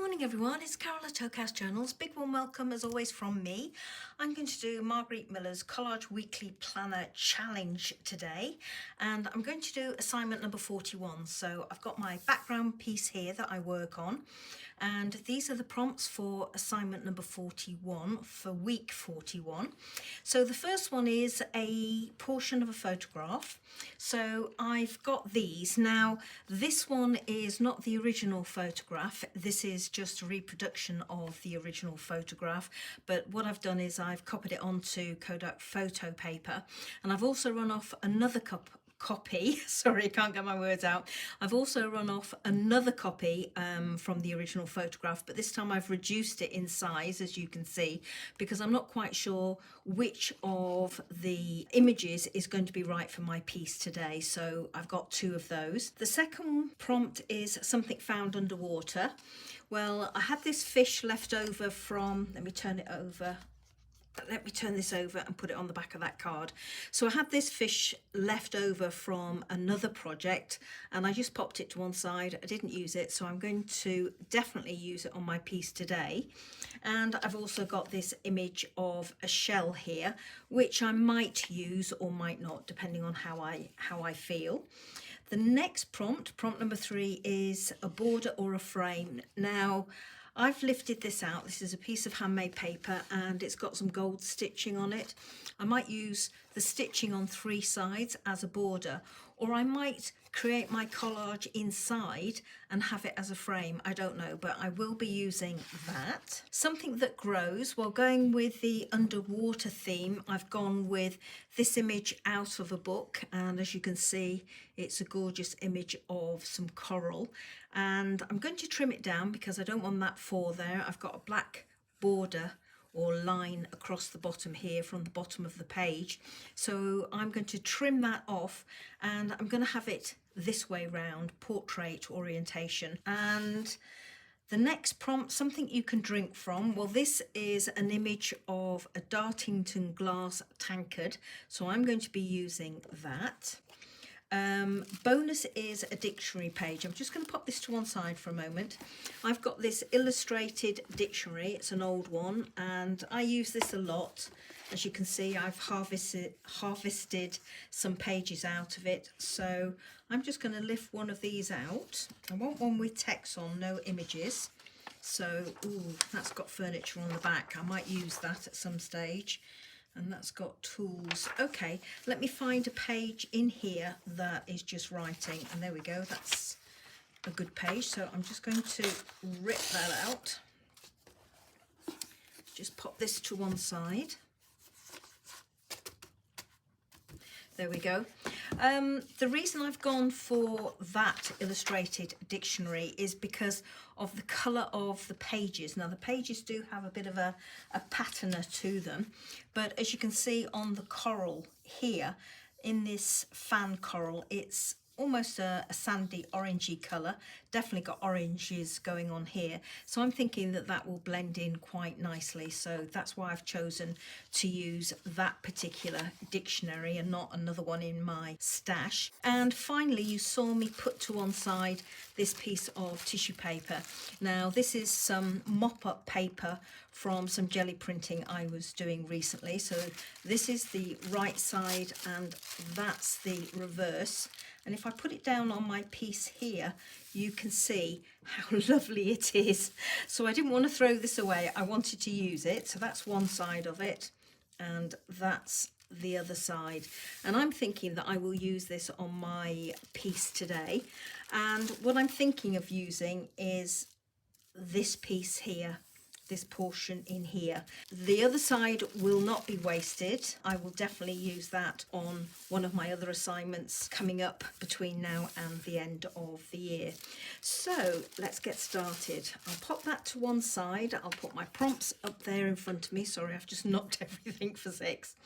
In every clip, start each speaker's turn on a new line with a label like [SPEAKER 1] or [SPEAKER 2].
[SPEAKER 1] morning everyone, it's Carol at Towcast Journals. Big warm welcome as always from me. I'm going to do Margarete Miller's Collage Weekly Planner Challenge today, and I'm going to do assignment number 41. So I've got my background piece here that I work on, and these are the prompts for assignment number 41 for week 41. So the first one is a portion of a photograph. So I've got these. Now this one is not the original photograph. This is just a reproduction of the original photograph, but what I've done is I've copied it onto Kodak photo paper, and I've also run off another copy, sorry, I can't get my words out. I've also run off another copy from the original photograph, but this time I've reduced it in size, as you can see, because I'm not quite sure which of the images is going to be right for my piece today. So I've got two of those. The second prompt is something found underwater. Well, I had this fish left over from, let me turn this over and put it on the back of that card. So I had this fish left over from another project, and I just popped it to one side. I didn't use it, so I'm going to definitely use it on my piece today. And I've also got this image of a shell here, which I might use or might not, depending on how I feel. The next prompt number 3, is a border or a frame. Now, I've lifted this out. This is a piece of handmade paper and it's got some gold stitching on it. I might use the stitching on 3 sides as a border, or I might create my collage inside and have it as a frame. I don't know, but I will be using that. Something that grows. Well, going with the underwater theme, I've gone with this image out of a book, and as you can see, it's a gorgeous image of some coral, and I'm going to trim it down because I don't want that for there. I've got a black border or line across the bottom here from the bottom of the page, so I'm going to trim that off, and I'm going to have it this way round, portrait orientation. And the next prompt, something you can drink from. Well, this is an image of a Darlington glass tankard, so I'm going to be using that. Bonus is a dictionary page. I'm just going to pop this to one side for a moment. I've got this illustrated dictionary. It's an old one and I use this a lot. As you can see, I've harvested some pages out of it. So I'm just going to lift one of these out. I want one with text on, no images. So, ooh, that's got furniture on the back. I might use that at some stage. And that's got tools. Okay, let me find a page in here that is just writing, and there we go, that's a good page. So I'm just going to rip that out, just pop this to one side. There we go. The reason I've gone for that illustrated dictionary is because of the colour of the pages. Now the pages do have a bit of a patina to them, but as you can see on the coral here, in this fan coral, it's almost a sandy orangey colour. Definitely got oranges going on here, so I'm thinking that that will blend in quite nicely. So that's why I've chosen to use that particular dictionary and not another one in my stash. And finally, you saw me put to one side this piece of tissue paper. Now this is some mop-up paper from some jelly printing I was doing recently. So this is the right side and that's the reverse. And if I put it down on my piece here, you can see how lovely it is. So I didn't want to throw this away. I wanted to use it. So that's one side of it, and that's the other side. And I'm thinking that I will use this on my piece today. And what I'm thinking of using is this piece here, this portion in here. The other side will not be wasted. I will definitely use that on one of my other assignments coming up between now and the end of the year. So let's get started. I'll pop that to one side. I'll put my prompts up there in front of me. Sorry, I've just knocked everything for 6.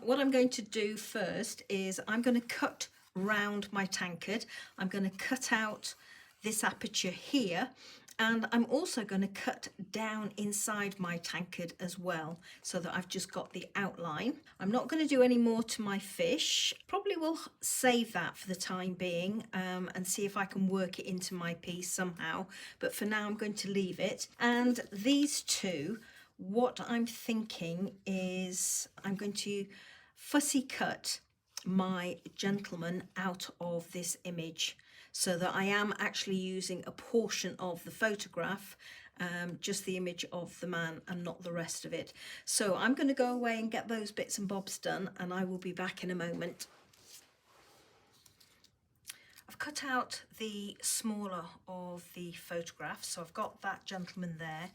[SPEAKER 1] What I'm going to do first is I'm going to cut round my tankard. I'm going to cut out this aperture here, And I'm also going to cut down inside my tankard as well, so that I've just got the outline. I'm not going to do any more to my fish. Probably will save that for the time being, and see if I can work it into my piece somehow. But for now, I'm going to leave it. And these two, what I'm thinking is I'm going to fussy cut my gentleman out of this image, so that I am actually using a portion of the photograph, just the image of the man and not the rest of it. So I'm going to go away and get those bits and bobs done, and I will be back in a moment. I've cut out the smaller of the photographs, so I've got that gentleman there,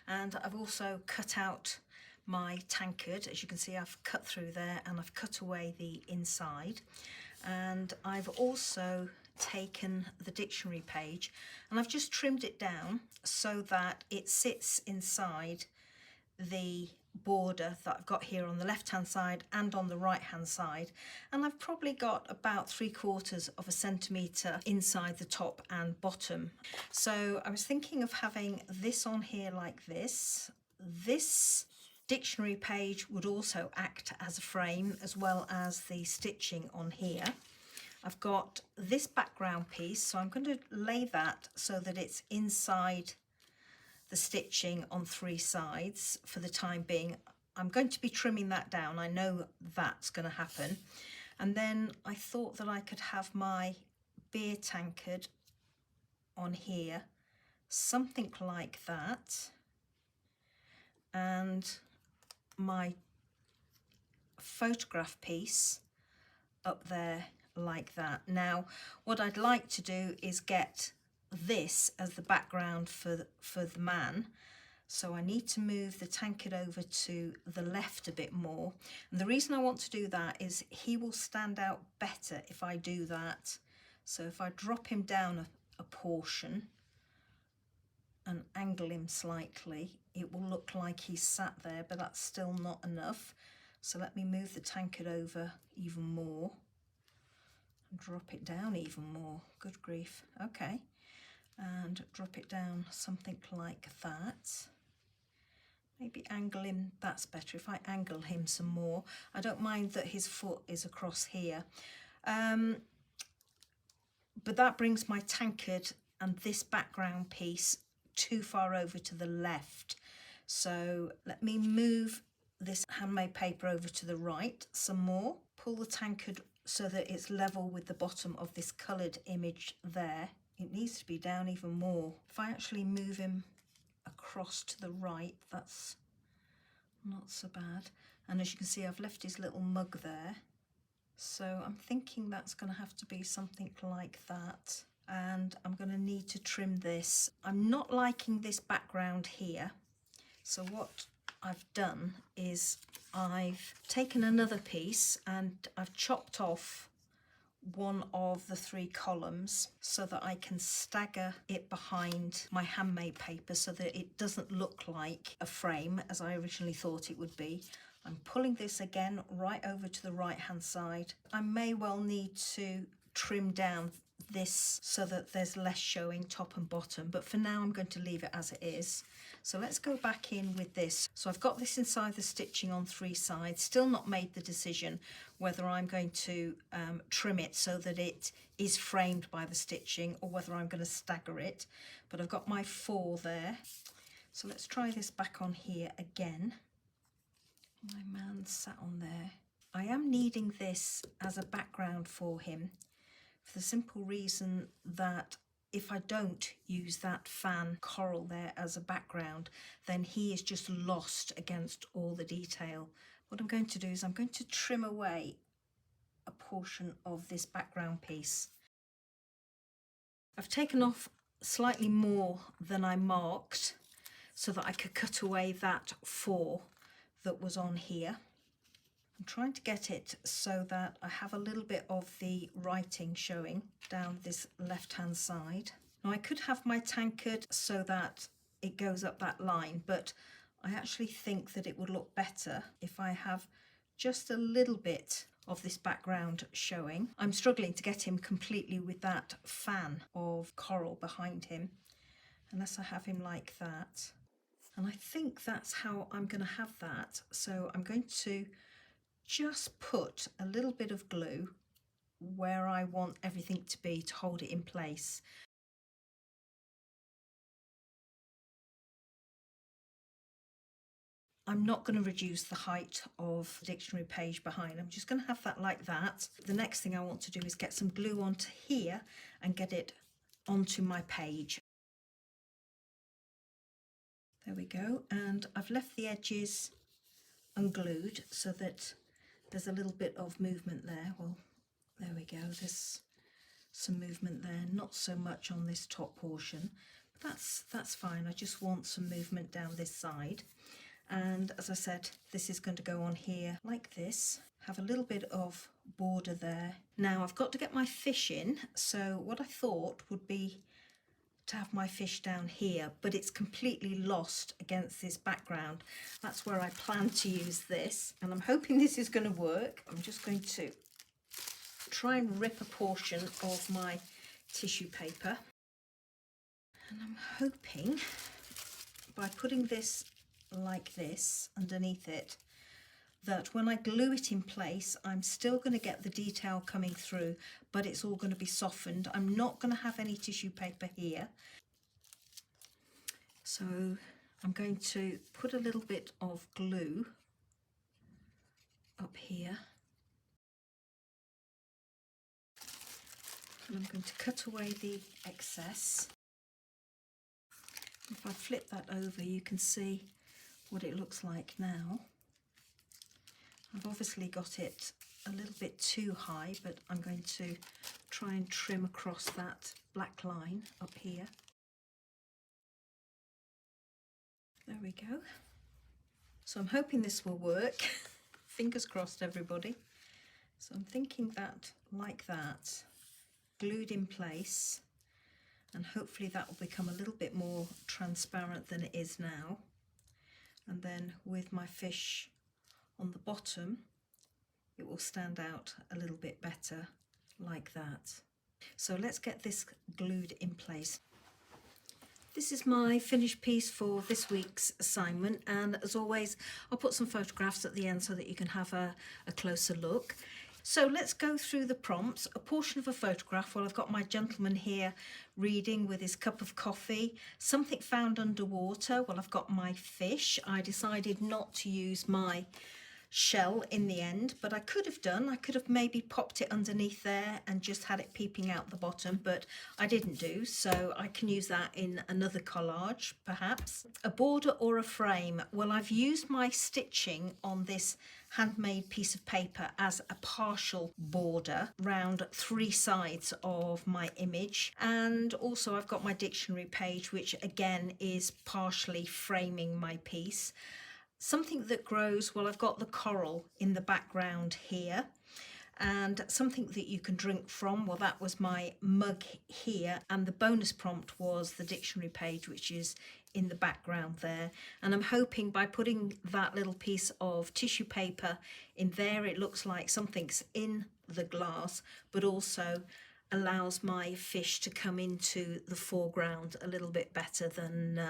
[SPEAKER 1] and I've also cut out my tankard. As you can see, I've cut through there and I've cut away the inside, and I've also taken the dictionary page and I've just trimmed it down so that it sits inside the border that I've got here on the left hand side and on the right hand side, and I've probably got about 3/4 of a centimetre inside the top and bottom. So I was thinking of having this on here like this. This dictionary page would also act as a frame, as well as the stitching on here. I've got this background piece, so I'm going to lay that so that it's inside the stitching on 3 sides for the time being. I'm going to be trimming that down. I know that's going to happen. And then I thought that I could have my beer tankard on here, something like that, and my photograph piece up there like that. Now, what I'd like to do is get this as the background for the man. So I need to move the tankard over to the left a bit more. And the reason I want to do that is he will stand out better if I do that. So if I drop him down a portion and angle him slightly, it will look like he's sat there, but that's still not enough. So let me move the tankard over even more. Drop it down even more. Good grief. Okay, and drop it down something like that. Maybe angle him, that's better. If I angle him some more, I don't mind that his foot is across here, but that brings my tankard and this background piece too far over to the left. So let me move this handmade paper over to the right some more, pull the tankard so that it's level with the bottom of this coloured image there. It needs to be down even more. If I actually move him across to the right, that's not so bad. And as you can see, I've left his little mug there. So I'm thinking that's going to have to be something like that. And I'm going to need to trim this. I'm not liking this background here. So what I've done is I've taken another piece and I've chopped off one of the 3 columns so that I can stagger it behind my handmade paper so that it doesn't look like a frame as I originally thought it would be. I'm pulling this again right over to the right hand side. I may well need to trim down this so that there's less showing top and bottom, but for now I'm going to leave it as it is. So let's go back in with this. So I've got this inside the stitching on 3 sides, still not made the decision whether I'm going to trim it so that it is framed by the stitching or whether I'm going to stagger it, but I've got my 4 there. So let's try this back on here again. My man sat on there. I am needing this as a background for him for the simple reason that if I don't use that fan coral there as a background, then he is just lost against all the detail. What I'm going to do is I'm going to trim away a portion of this background piece. I've taken off slightly more than I marked so that I could cut away that 4 that was on here. I'm trying to get it so that I have a little bit of the writing showing down this left hand side. Now I could have my tankard so that it goes up that line, but I actually think that it would look better if I have just a little bit of this background showing. I'm struggling to get him completely with that fan of coral behind him. unless I have him like that. And I think that's how I'm going to have that. So I'm going to just put a little bit of glue where I want everything to be to hold it in place. I'm not going to reduce the height of the dictionary page behind. I'm just going to have that like that. The next thing I want to do is get some glue onto here and get it onto my page. There we go, and I've left the edges unglued so that there's a little bit of movement there. Well, there we go, there's some movement there, not so much on this top portion, but that's fine. I just want some movement down this side. And as I said, this is going to go on here like this, have a little bit of border there. Now I've got to get my fish in, so what I thought would be to have my fish down here, but it's completely lost against this background. That's where I plan to use this, and I'm hoping this is going to work. I'm just going to try and rip a portion of my tissue paper, and I'm hoping by putting this like this underneath it that when I glue it in place, I'm still going to get the detail coming through, but it's all going to be softened. I'm not going to have any tissue paper here. So I'm going to put a little bit of glue up here. And I'm going to cut away the excess. If I flip that over, you can see what it looks like now. I've obviously got it a little bit too high, but I'm going to try and trim across that black line up here. There we go. So I'm hoping this will work. Fingers crossed, everybody. So I'm thinking that like that, glued in place, and hopefully that will become a little bit more transparent than it is now. And then with my fish on the bottom, it will stand out a little bit better like that. So let's get this glued in place. This is my finished piece for this week's assignment, and as always I'll put some photographs at the end so that you can have a closer look. So let's go through the prompts. A portion of a photograph. Well, I've got my gentleman here reading with his cup of coffee. Something found underwater. Well, I've got my fish. I decided not to use my shell in the end, but I could have done. I could have maybe popped it underneath there and just had it peeping out the bottom, but I didn't do, so I can use that in another collage perhaps. A border or a frame. Well, I've used my stitching on this handmade piece of paper as a partial border round 3 sides of my image, and also I've got my dictionary page, which again is partially framing my piece. Something that grows, well, I've got the coral in the background here, and something that you can drink from, well, that was my mug here, and the bonus prompt was the dictionary page, which is in the background there. And I'm hoping by putting that little piece of tissue paper in there, it looks like something's in the glass, but also allows my fish to come into the foreground a little bit better than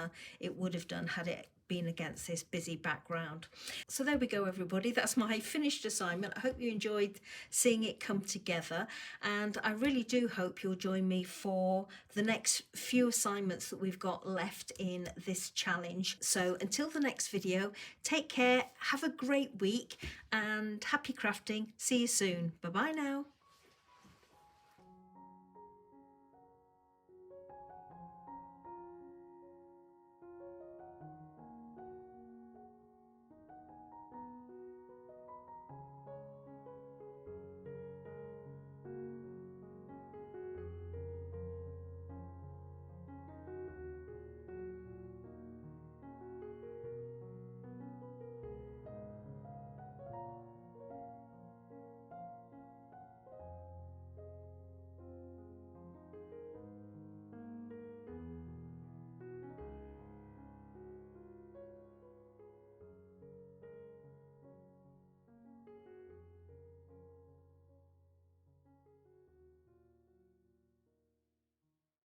[SPEAKER 1] it would have done had it been against this busy background. So there we go, everybody. That's my finished assignment. I hope you enjoyed seeing it come together, and I really do hope you'll join me for the next few assignments that we've got left in this challenge. So until the next video, take care, have a great week, and happy crafting. See you soon. Bye bye now.